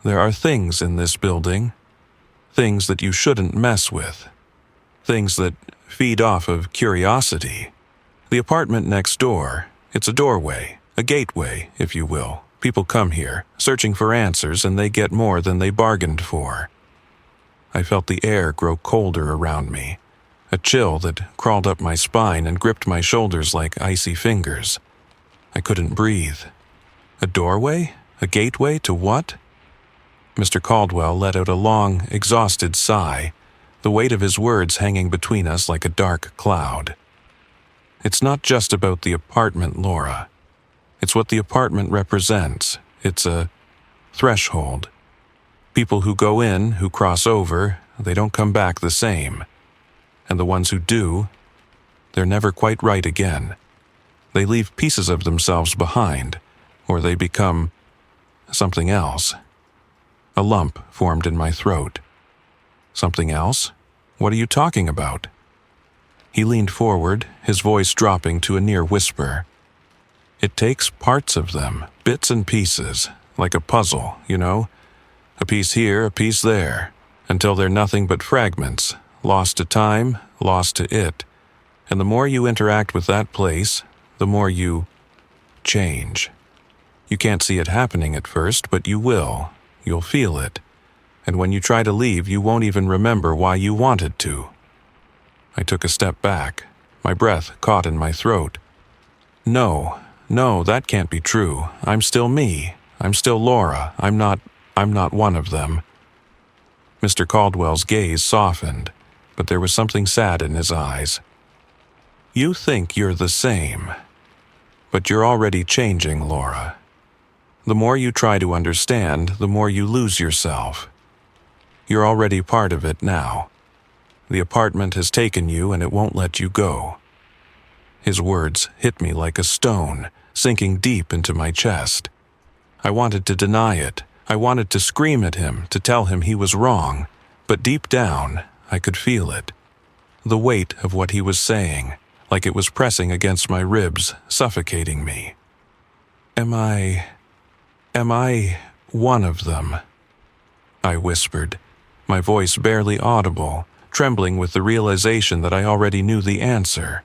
"There are things in this building, things that you shouldn't mess with, things that feed off of curiosity. The apartment next door, it's a doorway, a gateway, if you will. People come here, searching for answers, and they get more than they bargained for." I felt the air grow colder around me, a chill that crawled up my spine and gripped my shoulders like icy fingers. I couldn't breathe. A doorway? A gateway to what? Mr. Caldwell let out a long, exhausted sigh, the weight of his words hanging between us like a dark cloud. "It's not just about the apartment, Laura. It's what the apartment represents. It's a threshold. People who go in, who cross over, they don't come back the same. And the ones who do, they're never quite right again. They leave pieces of themselves behind, or they become something else." A lump formed in my throat. "Something else? What are you talking about?" He leaned forward, his voice dropping to a near whisper. "It takes parts of them, bits and pieces, like a puzzle, you know? A piece here, a piece there, until they're nothing but fragments, lost to time, lost to it. And the more you interact with that place, the more you change. You can't see it happening at first, but you will. You'll feel it. And when you try to leave, you won't even remember why you wanted to." I took a step back, my breath caught in my throat. "No, No, that can't be true. I'm still me. I'm still Laura. I'm not one of them. Mr. Caldwell's gaze softened, but there was something sad in his eyes. You think you're the same, but you're already changing, Laura. The more you try to understand, the more you lose yourself. You're already part of it now. The apartment has taken you and it won't let you go. His words hit me like a stone, sinking deep into my chest. I wanted to deny it. I wanted to scream at him, to tell him he was wrong, but deep down, I could feel it. The weight of what he was saying, like it was pressing against my ribs, suffocating me. Am I one of them? I whispered, my voice barely audible, trembling with the realization that I already knew the answer.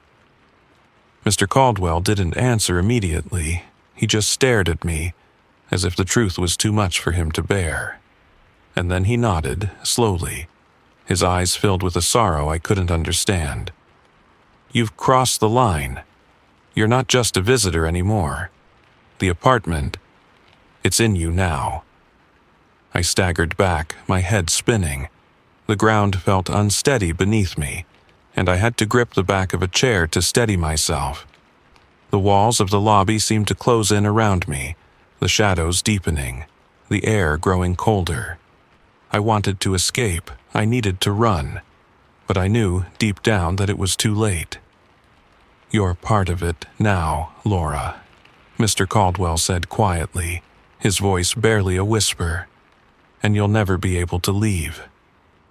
Mr. Caldwell didn't answer immediately. He just stared at me, as if the truth was too much for him to bear. And then he nodded, slowly, his eyes filled with a sorrow I couldn't understand. You've crossed the line. You're not just a visitor anymore. The apartment, it's in you now. I staggered back, my head spinning. The ground felt unsteady beneath me, and I had to grip the back of a chair to steady myself. The walls of the lobby seemed to close in around me, the shadows deepening, the air growing colder. I wanted to escape, I needed to run, but I knew deep down that it was too late. You're part of it now, Laura, Mr. Caldwell said quietly, his voice barely a whisper. And you'll never be able to leave.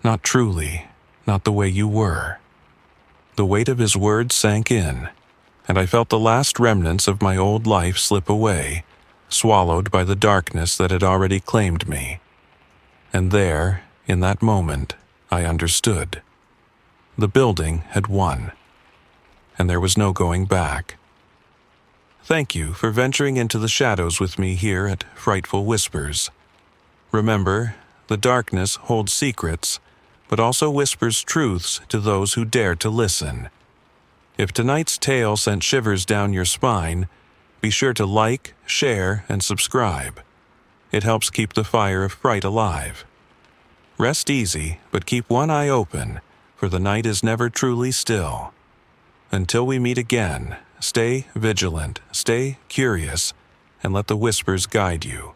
Not truly, not the way you were. The weight of his words sank in, and I felt the last remnants of my old life slip away, swallowed by the darkness that had already claimed me. And there, in that moment, I understood. The building had won, and there was no going back. Thank you for venturing into the shadows with me here at Frightful Whispers. Remember, the darkness holds secrets, but also whispers truths to those who dare to listen. If tonight's tale sent shivers down your spine, be sure to like, share, and subscribe. It helps keep the fire of fright alive. Rest easy, but keep one eye open, for the night is never truly still. Until we meet again, stay vigilant, stay curious, and let the whispers guide you.